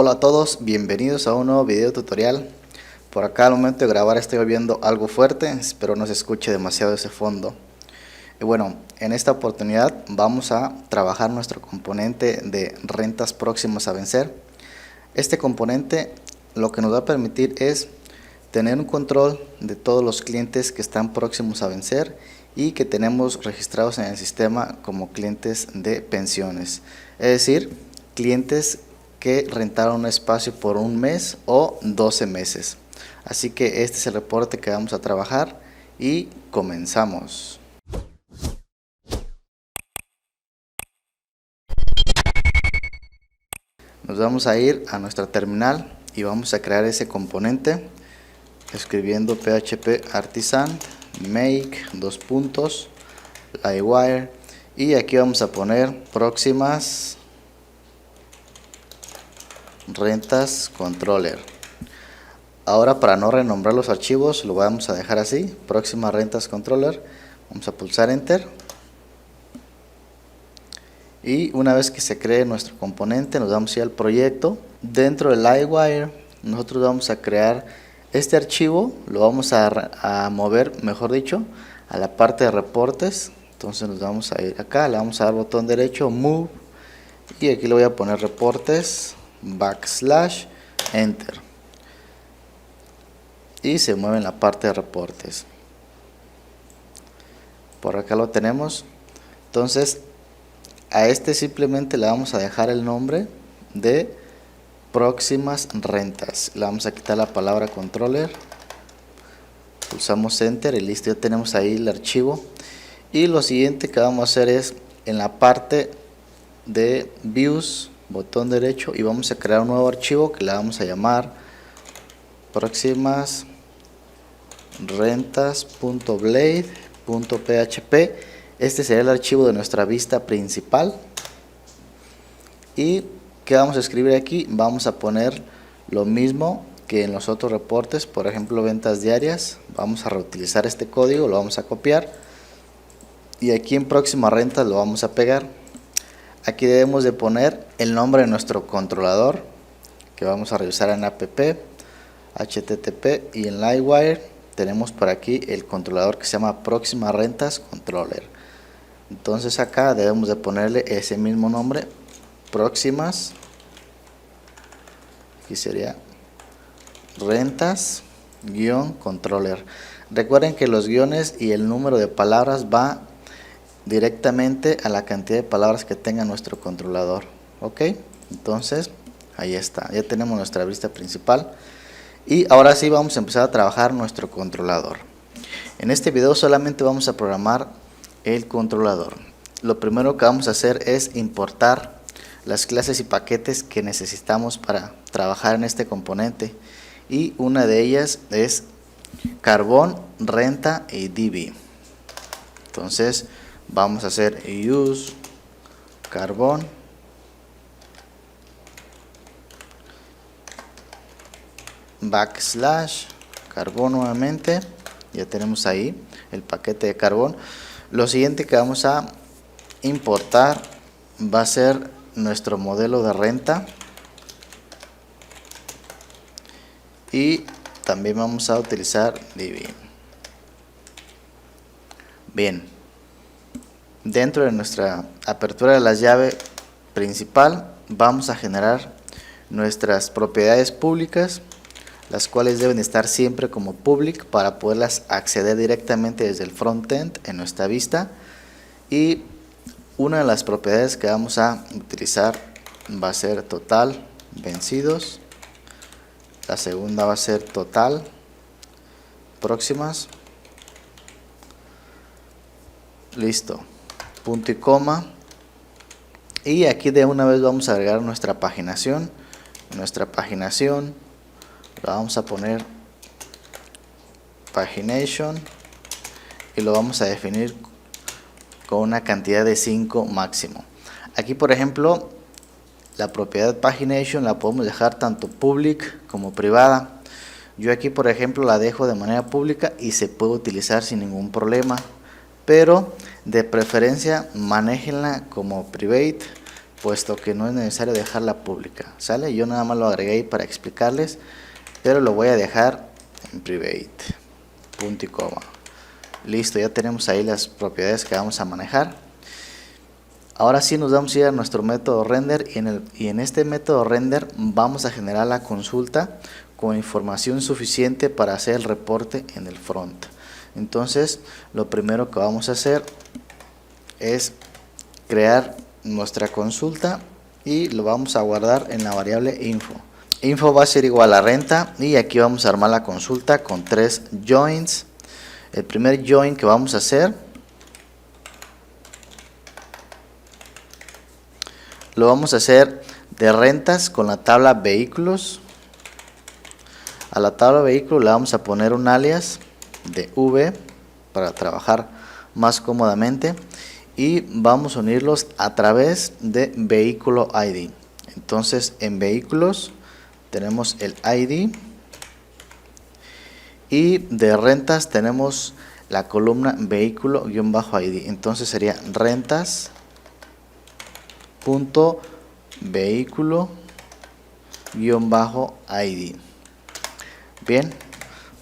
Hola a todos, bienvenidos a un nuevo video tutorial. Por acá al momento de grabar estoy viendo algo fuerte, espero no se escuche demasiado ese fondo. Y bueno, en esta oportunidad vamos a trabajar nuestro componente de rentas próximas a vencer. Este componente lo que nos va a permitir es tener un control de todos los clientes que están próximos a vencer y que tenemos registrados en el sistema como clientes de pensiones, es decir, clientes que rentaron un espacio por un mes o 12 meses. Así que este es el reporte que vamos a trabajar y comenzamos. Nos vamos a ir a nuestra terminal y vamos a crear ese componente escribiendo php artisan make livewire y aquí vamos a poner próximas rentas controller. Ahora, para no renombrar los archivos, lo vamos a dejar así, próximas rentas controller. Vamos a pulsar enter y una vez que se cree nuestro componente nos vamos a ir al proyecto. Dentro del livewire nosotros vamos a crear este archivo, lo vamos a mover, mejor dicho, a la parte de reportes. Entonces nos vamos a ir acá, le vamos a dar botón derecho, move, y aquí le voy a poner reportes / enter y se mueve en la parte de reportes. Por acá lo tenemos. Entonces a este simplemente le vamos a dejar el nombre de próximas rentas. Le vamos a quitar la palabra controller, pulsamos enter y listo, ya tenemos ahí el archivo. Y lo siguiente que vamos a hacer es en la parte de views, botón derecho, y vamos a crear un nuevo archivo que le vamos a llamar próximas rentas.blade.php. Este sería el archivo de nuestra vista principal. Y ¿qué vamos a escribir aquí? Vamos a poner lo mismo que en los otros reportes, por ejemplo ventas diarias. Vamos a reutilizar este código, lo vamos a copiar y aquí en próxima rentas lo vamos a pegar. Aquí debemos de poner el nombre de nuestro controlador que vamos a revisar en app, http, y en livewire tenemos por aquí el controlador que se llama próxima rentas controller. Entonces acá debemos de ponerle ese mismo nombre, próximas, aquí sería rentas controller. Recuerden que los guiones y el número de palabras va directamente a la cantidad de palabras que tenga nuestro controlador. Ok, entonces ahí está, ya tenemos nuestra vista principal y ahora sí vamos a empezar a trabajar nuestro controlador. En este video solamente vamos a programar el controlador. Lo primero que vamos a hacer es importar las clases y paquetes que necesitamos para trabajar en este componente, y una de ellas es carbón, renta y db. Entonces vamos a hacer use carbón / carbón nuevamente. Ya tenemos ahí el paquete de carbón. Lo siguiente que vamos a importar va a ser nuestro modelo de renta y también vamos a utilizar db. Bien, dentro de nuestra apertura de la llave principal vamos a generar nuestras propiedades públicas, las cuales deben estar siempre como public para poderlas acceder directamente desde el frontend en nuestra vista. Y una de las propiedades que vamos a utilizar va a ser total vencidos, la segunda va a ser total próximas, listo, punto y coma, y aquí de una vez vamos a agregar nuestra paginación. La vamos a poner pagination y lo vamos a definir con una cantidad de 5 máximo. Aquí por ejemplo la propiedad pagination la podemos dejar tanto public como privada. Yo aquí por ejemplo la dejo de manera pública y se puede utilizar sin ningún problema, pero de preferencia manéjenla como private puesto que no es necesario dejarla pública, ¿sale? Yo nada más lo agregué ahí para explicarles, pero lo voy a dejar en private, punto y coma. Listo, ya tenemos ahí las propiedades que vamos a manejar. Ahora sí nos vamos a ir a nuestro método render y en este método render vamos a generar la consulta con información suficiente para hacer el reporte en el front. Entonces, lo primero que vamos a hacer es crear nuestra consulta y lo vamos a guardar en la variable info. Info va a ser igual a renta y aquí vamos a armar la consulta con 3 joins. El primer join que vamos a hacer lo vamos a hacer de rentas con la tabla vehículos. A la tabla vehículos le vamos a poner un alias de V para trabajar más cómodamente y vamos a unirlos a través de vehículo ID. Entonces en vehículos tenemos el ID y de rentas tenemos la columna vehículo-ID. Entonces sería rentas punto vehículo-ID. Bien,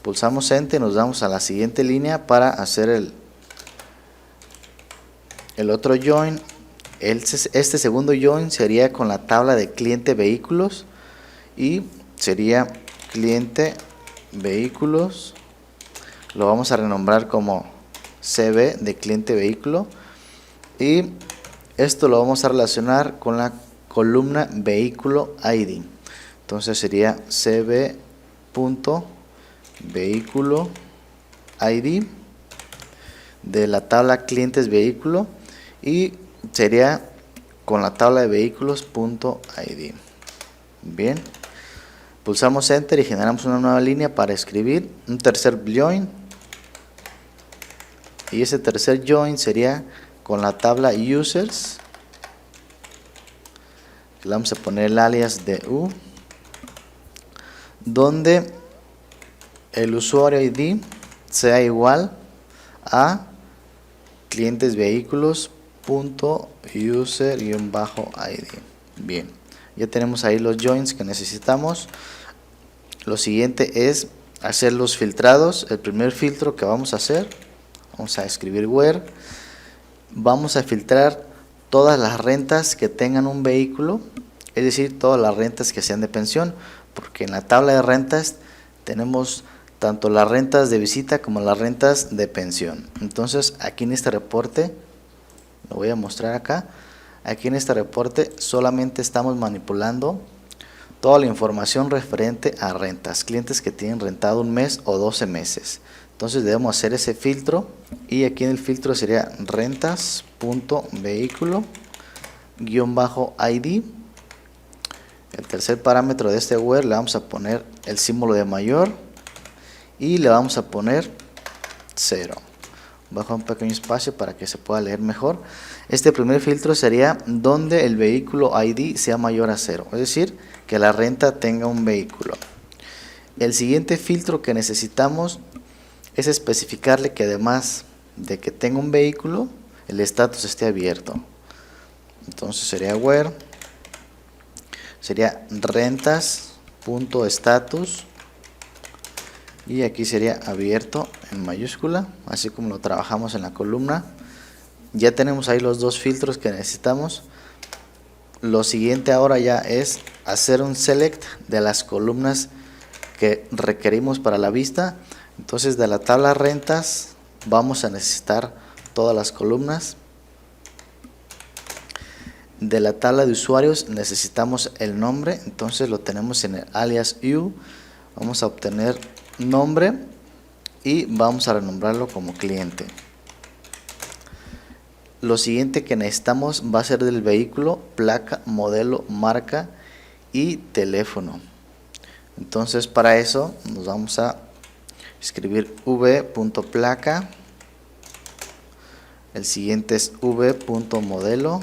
pulsamos enter y nos vamos a la siguiente línea para hacer el otro join. Este segundo join sería con la tabla de cliente vehículos y sería cliente vehículos, lo vamos a renombrar como CB de cliente vehículo y esto lo vamos a relacionar con la columna vehículo ID. Entonces sería cb.vehículo ID de la tabla clientes vehículo y sería con la tabla de vehículos.id. Bien, pulsamos enter y generamos una nueva línea para escribir un tercer join y ese tercer join sería con la tabla users. Le vamos a poner el alias de U, donde el usuario ID sea igual a clientes vehículos.user-id. Bien, ya tenemos ahí los joins que necesitamos. Lo siguiente es hacer los filtrados. El primer filtro que vamos a hacer, vamos a escribir where, vamos a filtrar todas las rentas que tengan un vehículo, es decir, todas las rentas que sean de pensión, porque en la tabla de rentas tenemos tanto las rentas de visita como las rentas de pensión. Entonces aquí en este reporte, lo voy a mostrar acá, aquí en este reporte solamente estamos manipulando toda la información referente a rentas, clientes que tienen rentado un mes o 12 meses. Entonces debemos hacer ese filtro y aquí en el filtro sería rentas.vehículo-id. El tercer parámetro de este where le vamos a poner el símbolo de mayor y le vamos a poner 0. Bajo un pequeño espacio para que se pueda leer mejor. Este primer filtro sería donde el vehículo ID sea mayor a 0, es decir, que la renta tenga un vehículo. El siguiente filtro que necesitamos es especificarle que además de que tenga un vehículo, el estatus esté abierto. Entonces sería where, sería rentas.status y aquí sería abierto en mayúscula, así como lo trabajamos en la columna. Ya tenemos ahí los dos filtros que necesitamos. Lo siguiente ahora ya es hacer un select de las columnas que requerimos para la vista. Entonces de la tabla rentas vamos a necesitar todas las columnas. De la tabla de usuarios necesitamos el nombre, entonces lo tenemos en el alias u. Vamos a obtener nombre y vamos a renombrarlo como cliente. Lo siguiente que necesitamos va a ser del vehículo, placa, modelo, marca y teléfono. Entonces para eso nos vamos a escribir v.placa, el siguiente es v.modelo,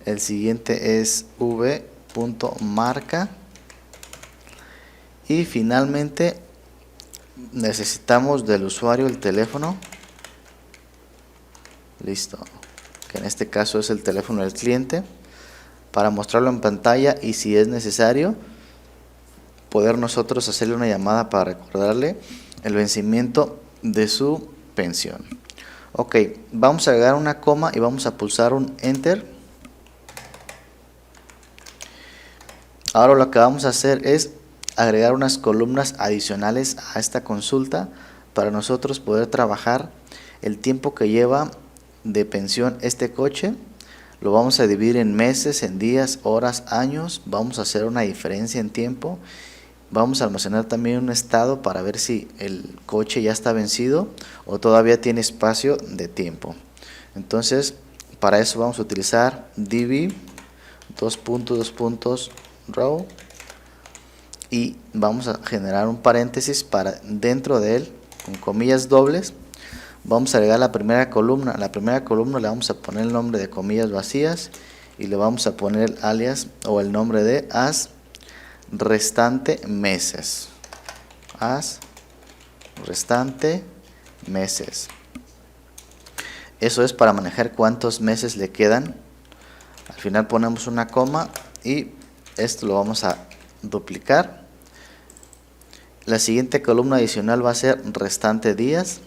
el siguiente es v.marca y finalmente necesitamos del usuario el teléfono. Listo, ok. que en este caso es el teléfono del cliente, para mostrarlo en pantalla y si es necesario poder nosotros hacerle una llamada para recordarle el vencimiento de su pensión. Ok, vamos a agregar una coma y vamos a pulsar un Enter. Ahora lo que vamos a hacer es agregar unas columnas adicionales a esta consulta para nosotros poder trabajar el tiempo que lleva de pensión este coche. Lo vamos a dividir en meses, en días, horas, años. Vamos a hacer una diferencia en tiempo. Vamos a almacenar también un estado para ver si el coche ya está vencido o todavía tiene espacio de tiempo. Entonces, para eso vamos a utilizar div row y vamos a generar un paréntesis para dentro de él, con comillas dobles. Vamos a agregar la primera columna. A la primera columna le vamos a poner el nombre de comillas vacías y le vamos a poner el alias o el nombre de as restante meses. As restante meses. Eso es para manejar cuántos meses le quedan. Al final ponemos una coma y esto lo vamos a duplicar. La siguiente columna adicional va a ser restante días.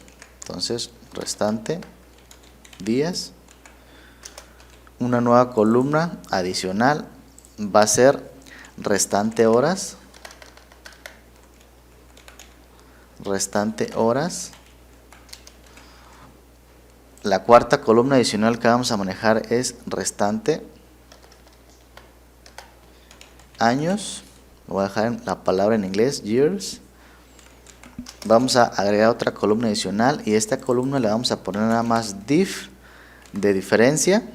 Entonces, restante días. Una nueva columna adicional va a ser restante horas. Restante horas. La cuarta columna adicional que vamos a manejar es restante años. Voy a dejar la palabra en inglés, years. Vamos a agregar otra columna adicional y esta columna le vamos a poner nada más diff de diferencia.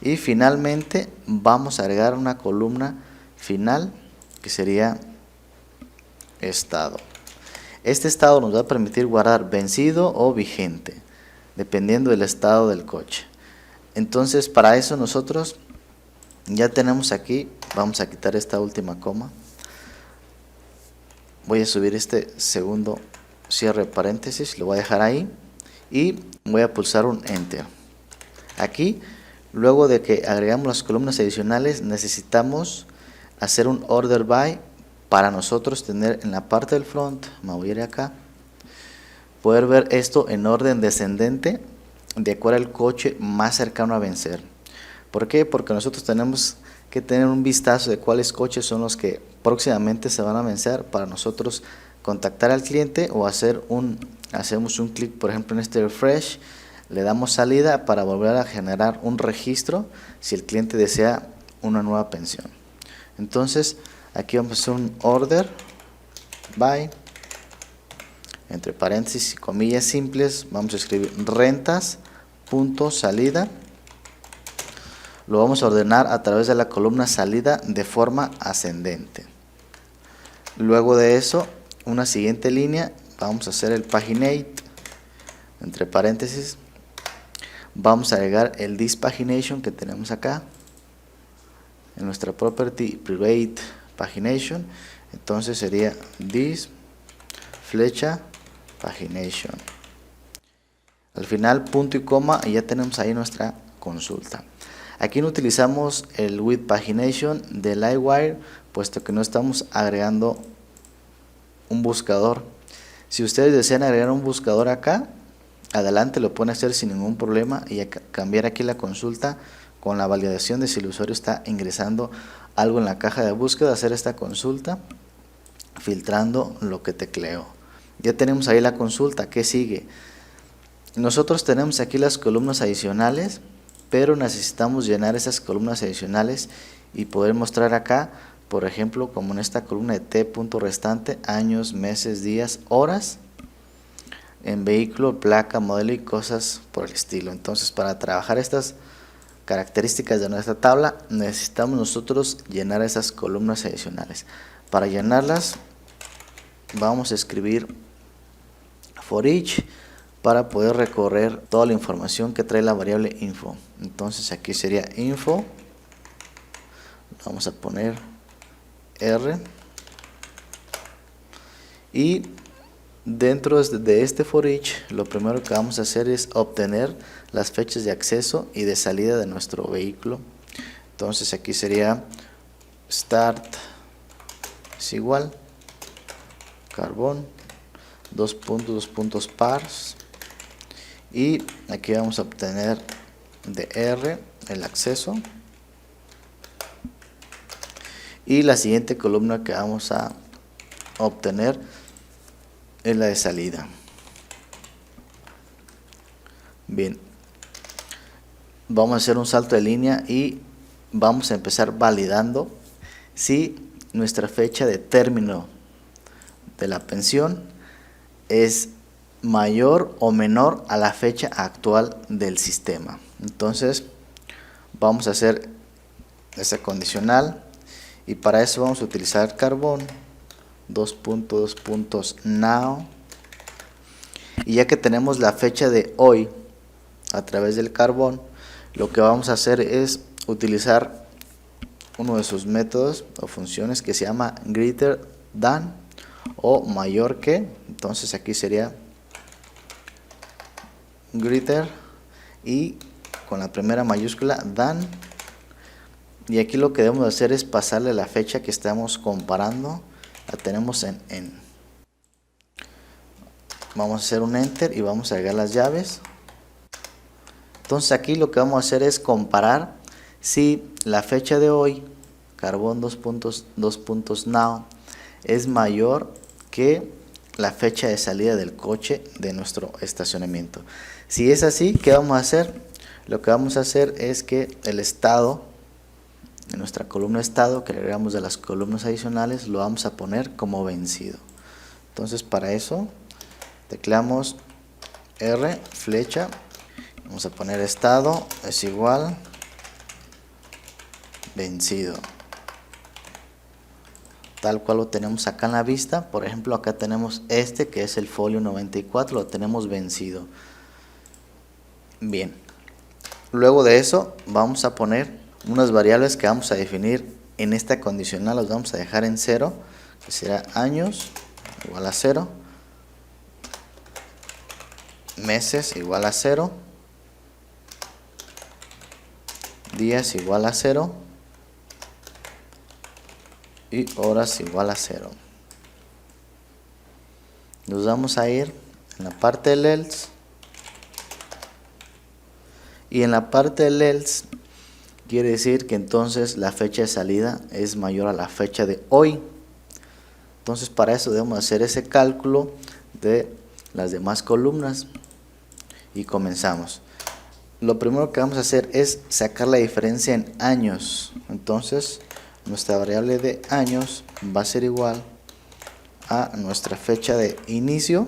Y finalmente vamos a agregar una columna final que sería estado. Este estado nos va a permitir guardar vencido o vigente, dependiendo del estado del coche. Entonces, para eso nosotros ya tenemos aquí, vamos a quitar esta última coma. Voy a subir este segundo cierre paréntesis, lo voy a dejar ahí y voy a pulsar un Enter. Aquí, luego de que agregamos las columnas adicionales, necesitamos hacer un order by para nosotros tener en la parte del front, me voy a ir acá, poder ver esto en orden descendente de acuerdo al coche más cercano a vencer. ¿Por qué? Porque nosotros tenemos que tener un vistazo de cuáles coches son los que próximamente se van a vencer para nosotros contactar al cliente o hacemos un clic, por ejemplo, en este refresh, le damos salida para volver a generar un registro si el cliente desea una nueva pensión. Entonces, aquí vamos a hacer un order by, entre paréntesis y comillas simples, vamos a escribir rentas, punto, salida. Lo vamos a ordenar a través de la columna salida de forma ascendente. Luego de eso, una siguiente línea, vamos a hacer el paginate, entre paréntesis, vamos a agregar el dispagination que tenemos acá, en nuestra property private pagination, entonces sería this flecha pagination. Al final, punto y coma, y ya tenemos ahí nuestra consulta. Aquí no utilizamos el with pagination de Livewire, puesto que no estamos agregando un buscador. Si ustedes desean agregar un buscador acá, adelante, lo pueden hacer sin ningún problema y cambiar aquí la consulta con la validación de si el usuario está ingresando algo en la caja de búsqueda, hacer esta consulta filtrando lo que tecleo. Ya tenemos ahí la consulta. ¿Qué sigue? Nosotros tenemos aquí las columnas adicionales, pero necesitamos llenar esas columnas adicionales y poder mostrar acá, por ejemplo, como en esta columna de t.restante, años, meses, días, horas, en vehículo, placa, modelo y cosas por el estilo. Entonces, para trabajar estas características de nuestra tabla, necesitamos nosotros llenar esas columnas adicionales. Para llenarlas, vamos a escribir for each para poder recorrer toda la información que trae la variable info. Entonces aquí sería info, vamos a poner R y Dentro de este for each, lo primero que vamos a hacer es obtener las fechas de acceso y de salida de nuestro vehículo. Entonces aquí sería start es igual carbón, dos puntos parse, y aquí vamos a obtener de R el acceso, y la siguiente columna que vamos a obtener es la de salida. Bien, vamos a hacer un salto de línea y vamos a empezar validando si nuestra fecha de término de la pensión es mayor o menor a la fecha actual del sistema. Entonces vamos a hacer esa condicional, y para eso vamos a utilizar carbón, dos puntos now, y ya que tenemos la fecha de hoy a través del carbón, lo que vamos a hacer es utilizar uno de sus métodos o funciones que se llama greater than o mayor que. Entonces aquí sería greater y con la primera mayúscula than, y aquí lo que debemos hacer es pasarle la fecha que estamos comparando. La tenemos en. Vamos a hacer un enter y vamos a agregar las llaves. Entonces aquí lo que vamos a hacer es comparar si la fecha de hoy, carbón dos puntos now, es mayor que la fecha de salida del coche de nuestro estacionamiento. Si es así, ¿qué vamos a hacer? Lo que vamos a hacer es que el estado, en nuestra columna estado, que agregamos de las columnas adicionales, lo vamos a poner como vencido. Entonces para eso tecleamos R, flecha, vamos a poner estado es igual vencido, tal cual lo tenemos acá en la vista. Por ejemplo, acá tenemos este que es el folio 94, lo tenemos vencido. Bien, luego de eso vamos a poner unas variables que vamos a definir en esta condicional, las vamos a dejar en 0, que será años igual a 0, meses igual a 0, días igual a 0 y horas igual a 0. Nos vamos a ir en la parte del else, y en la parte del else quiere decir que entonces la fecha de salida es mayor a la fecha de hoy. Entonces para eso debemos hacer ese cálculo de las demás columnas y comenzamos. Lo primero que vamos a hacer es sacar la diferencia en años. Entonces nuestra variable de años va a ser igual a nuestra fecha de inicio,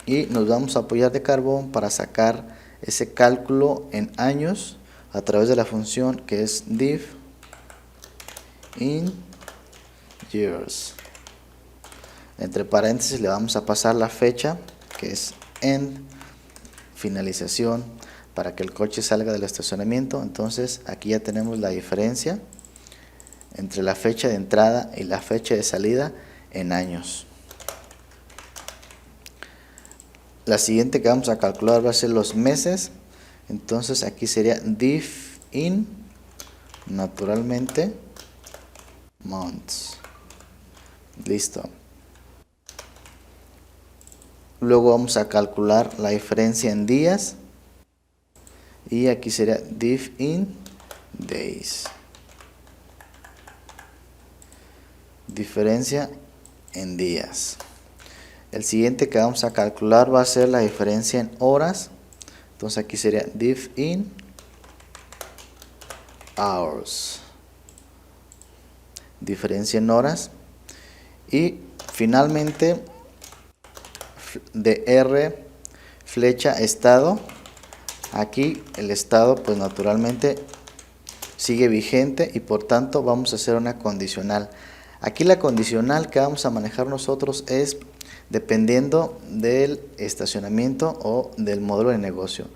y nos vamos a apoyar de carbón para sacar ese cálculo en años a través de la función que es div in years. Entre paréntesis le vamos a pasar la fecha que es end, finalización, para que el coche salga del estacionamiento. Entonces aquí ya tenemos la diferencia entre la fecha de entrada y la fecha de salida en años. La siguiente que vamos a calcular va a ser los meses. Entonces aquí sería div in, naturalmente, months. Listo. Luego vamos a calcular la diferencia en días, y aquí sería div in days. Diferencia en días. El siguiente que vamos a calcular va a ser la diferencia en horas. Entonces aquí sería div in hours. Diferencia en horas. Y finalmente de R, flecha estado. Aquí el estado pues naturalmente sigue vigente, y por tanto vamos a hacer una condicional. Aquí la condicional que vamos a manejar nosotros es dependiendo del estacionamiento o del modelo de negocio.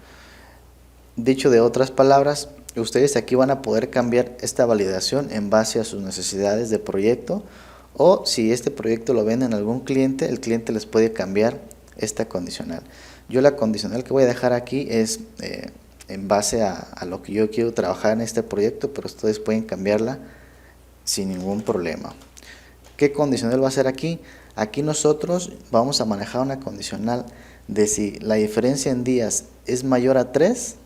Dicho de otras palabras, ustedes aquí van a poder cambiar esta validación en base a sus necesidades de proyecto o si este proyecto lo venden a algún cliente, el cliente les puede cambiar esta condicional. Yo la condicional que voy a dejar aquí es en base a lo que yo quiero trabajar en este proyecto, pero ustedes pueden cambiarla sin ningún problema. ¿Qué condicional va a ser aquí? Aquí nosotros vamos a manejar una condicional de si la diferencia en días es mayor a 3,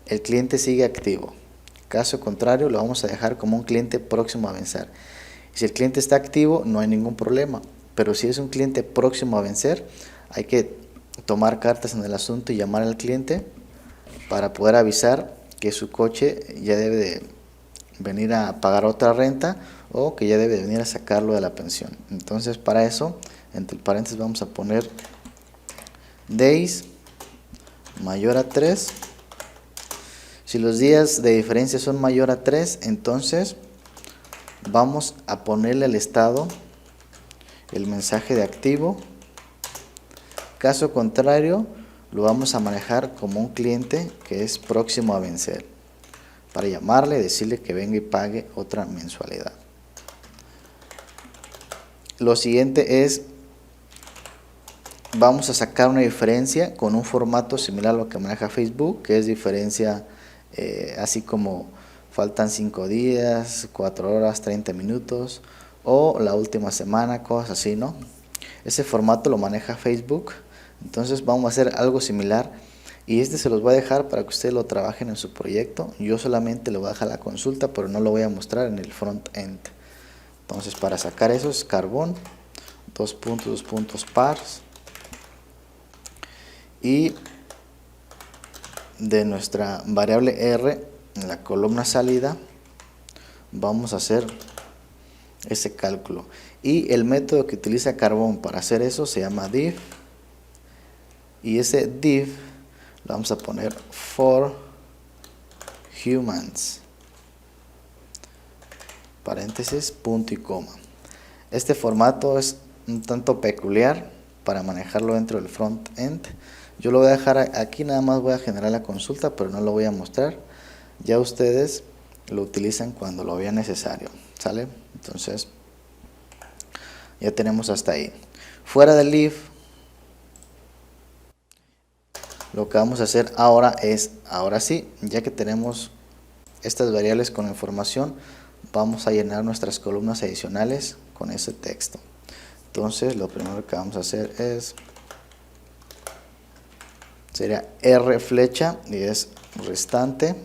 el cliente sigue activo. Caso contrario, lo vamos a dejar como un cliente próximo a vencer. Si el cliente está activo, no hay ningún problema. Pero si es un cliente próximo a vencer, hay que tomar cartas en el asunto y llamar al cliente para poder avisar que su coche ya debe de venir a pagar otra renta o que ya debe de venir a sacarlo de la pensión. Entonces, para eso, entre paréntesis vamos a poner days mayor a 3. Si los días de diferencia son mayor a 3, entonces vamos a ponerle al estado el mensaje de activo. Caso contrario, lo vamos a manejar como un cliente que es próximo a vencer, para llamarle y decirle que venga y pague otra mensualidad. Lo siguiente es, vamos a sacar una diferencia con un formato similar a lo que maneja Facebook, que es diferencia así como faltan 5 días, 4 horas, 30 minutos o la última semana, cosas así, ¿no? Ese formato lo maneja Facebook, entonces vamos a hacer algo similar y se los voy a dejar para que ustedes lo trabajen en su proyecto. Yo solamente le voy a dejar la consulta, pero no lo voy a mostrar en el front end. Entonces, para sacar eso es carbón, 2 puntos pars, y de nuestra variable R en la columna salida vamos a hacer ese cálculo, y el método que utiliza carbón para hacer eso se llama div, y ese div lo vamos a poner for humans, paréntesis, punto y coma. Este formato es un tanto peculiar para manejarlo dentro del front end. Yo lo voy a dejar aquí, nada más voy a generar la consulta, pero no lo voy a mostrar. Ya ustedes lo utilizan cuando lo vean necesario, ¿sale? Entonces, ya tenemos hasta ahí. Fuera del if, lo que vamos a hacer ahora es, ahora sí, ya que tenemos estas variables con información, vamos a llenar nuestras columnas adicionales con ese texto. Entonces, lo primero que vamos a hacer sería R flecha y es restante.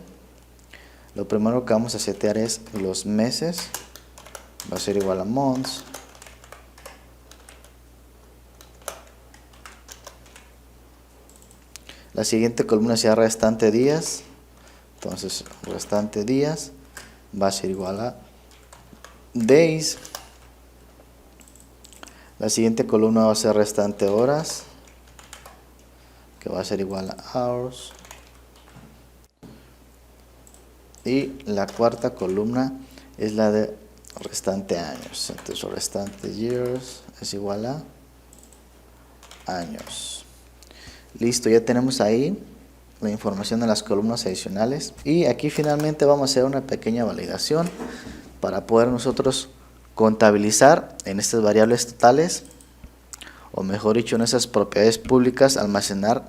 Lo primero que vamos a setear es los meses, va a ser igual a months. La siguiente columna será restante días, entonces restante días va a ser igual a days. La siguiente columna va a ser restante horas, que va a ser igual a hours. Y la cuarta columna es la de restante años, entonces restante years es igual a años. Listo, ya tenemos ahí la información de las columnas adicionales, y aquí finalmente vamos a hacer una pequeña validación para poder nosotros contabilizar en estas variables totales, o mejor dicho, en esas propiedades públicas, almacenar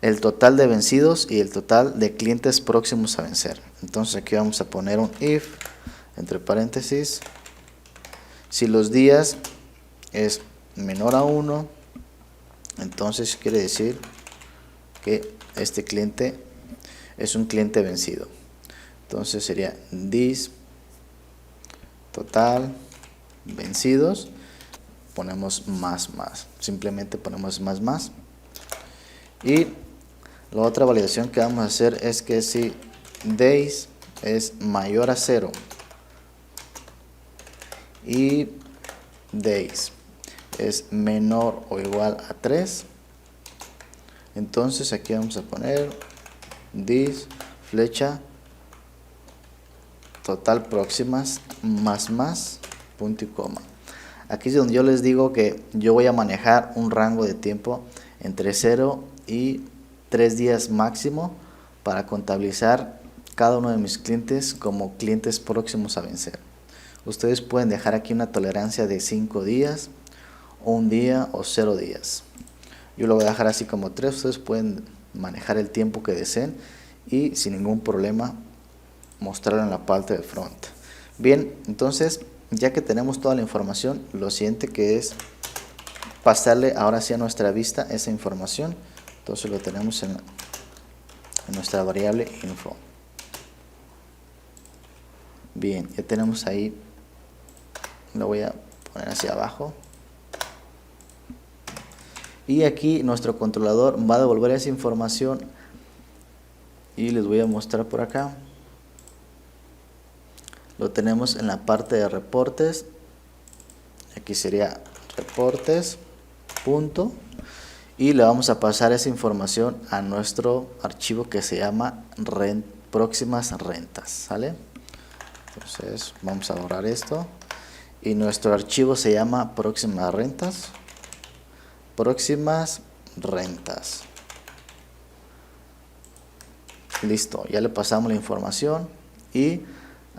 el total de vencidos y el total de clientes próximos a vencer. Entonces aquí vamos a poner un if entre paréntesis, si los días es menor a 1, entonces quiere decir que este cliente es un cliente vencido. Entonces sería this total vencidos, ponemos más, simplemente ponemos más. Y la otra validación que vamos a hacer es que si days es mayor a 0 y days es menor o igual a 3, entonces aquí vamos a poner this flecha total próximas más punto y coma. Aquí es donde yo les digo que yo voy a manejar un rango de tiempo entre 0 y 3 días máximo para contabilizar cada uno de mis clientes como clientes próximos a vencer. Ustedes pueden dejar aquí una tolerancia de 5 días, o 1 día o 0 días. Yo lo voy a dejar así como 3, ustedes pueden manejar el tiempo que deseen y sin ningún problema mostrarlo en la parte de front. Bien, entonces ya que tenemos toda la información, lo siguiente que es pasarle ahora sí a nuestra vista esa información. Entonces lo tenemos en nuestra variable info. Bien, ya tenemos ahí, lo voy a poner hacia abajo. Y aquí nuestro controlador va a devolver esa información y les voy a mostrar por acá. Lo tenemos en la parte de reportes. Aquí sería reportes, punto. Y le vamos a pasar esa información a nuestro archivo que se llama próximas rentas, ¿sale? Entonces vamos a borrar esto. Y nuestro archivo se llama próximas rentas. Próximas rentas. Listo, ya le pasamos la información y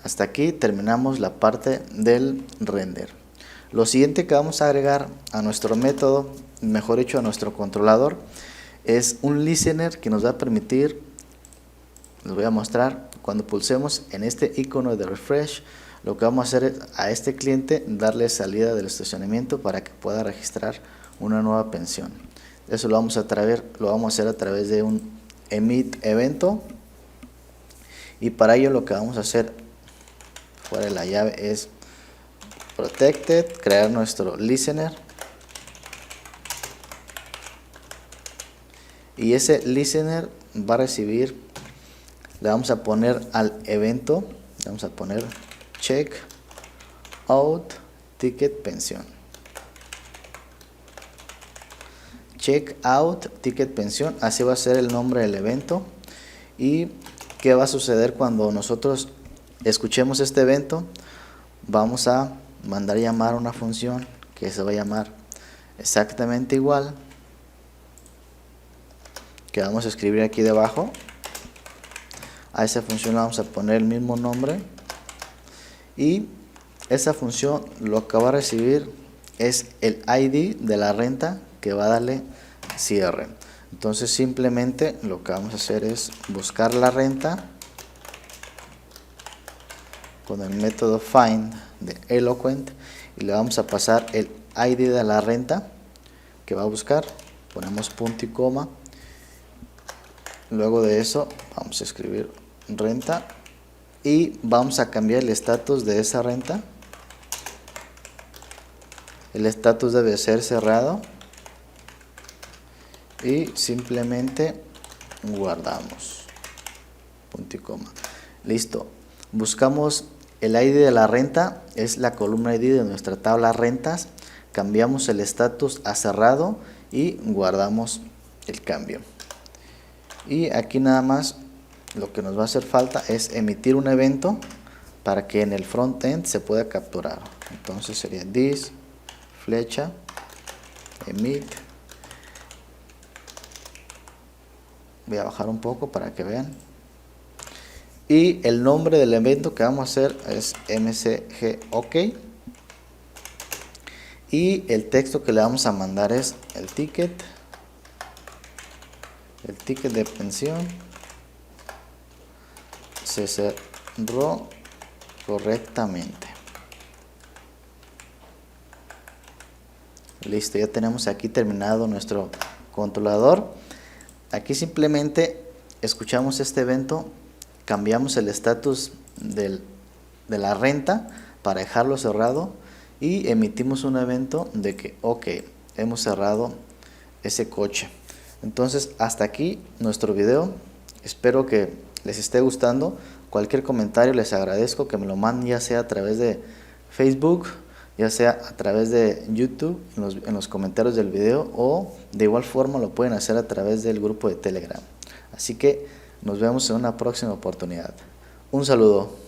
hasta aquí terminamos la parte del render. Lo siguiente que vamos a agregar a nuestro método, mejor dicho a nuestro controlador, es un listener que nos va a permitir, les voy a mostrar, cuando pulsemos en este icono de refresh, lo que vamos a hacer es a este cliente darle salida del estacionamiento para que pueda registrar una nueva pensión. Eso lo vamos a hacer a través de un emit evento, y para ello lo que vamos a hacer fuera de la llave es protected, crear nuestro listener, y ese listener va a recibir, le vamos a poner al evento, le vamos a poner check out ticket pensión. Check out ticket pensión, así va a ser el nombre del evento. Y qué va a suceder cuando nosotros escuchemos este evento, vamos a mandar llamar una función que se va a llamar exactamente igual, que vamos a escribir aquí debajo. A esa función le vamos a poner el mismo nombre, y esa función lo que va a recibir es el ID de la renta que va a darle cierre. Entonces simplemente lo que vamos a hacer es buscar la renta con el método find de Eloquent, y le vamos a pasar el ID de la renta que va a buscar. Ponemos punto y coma, luego de eso vamos a escribir renta y vamos a cambiar el estatus de esa renta. El estatus debe ser cerrado y simplemente guardamos, punto y coma. Listo, buscamos el ID de la renta, es la columna ID de nuestra tabla rentas, cambiamos el estatus a cerrado y guardamos el cambio. Y aquí nada más lo que nos va a hacer falta es emitir un evento para que en el frontend se pueda capturar. Entonces sería this flecha emit. Voy a bajar un poco para que vean. Y el nombre del evento que vamos a hacer es mcgok. Y el texto que le vamos a mandar es el ticket de pensión se cerró correctamente. Listo, ya tenemos aquí terminado nuestro controlador. Aquí simplemente escuchamos este evento, cambiamos el estatus de la renta para dejarlo cerrado y emitimos un evento de que ok, hemos cerrado ese coche. Entonces hasta aquí nuestro video, espero que les esté gustando. Cualquier comentario les agradezco que me lo manden, ya sea a través de Facebook, ya sea a través de YouTube en los comentarios del video, o de igual forma lo pueden hacer a través del grupo de Telegram. Así que nos vemos en una próxima oportunidad. Un saludo.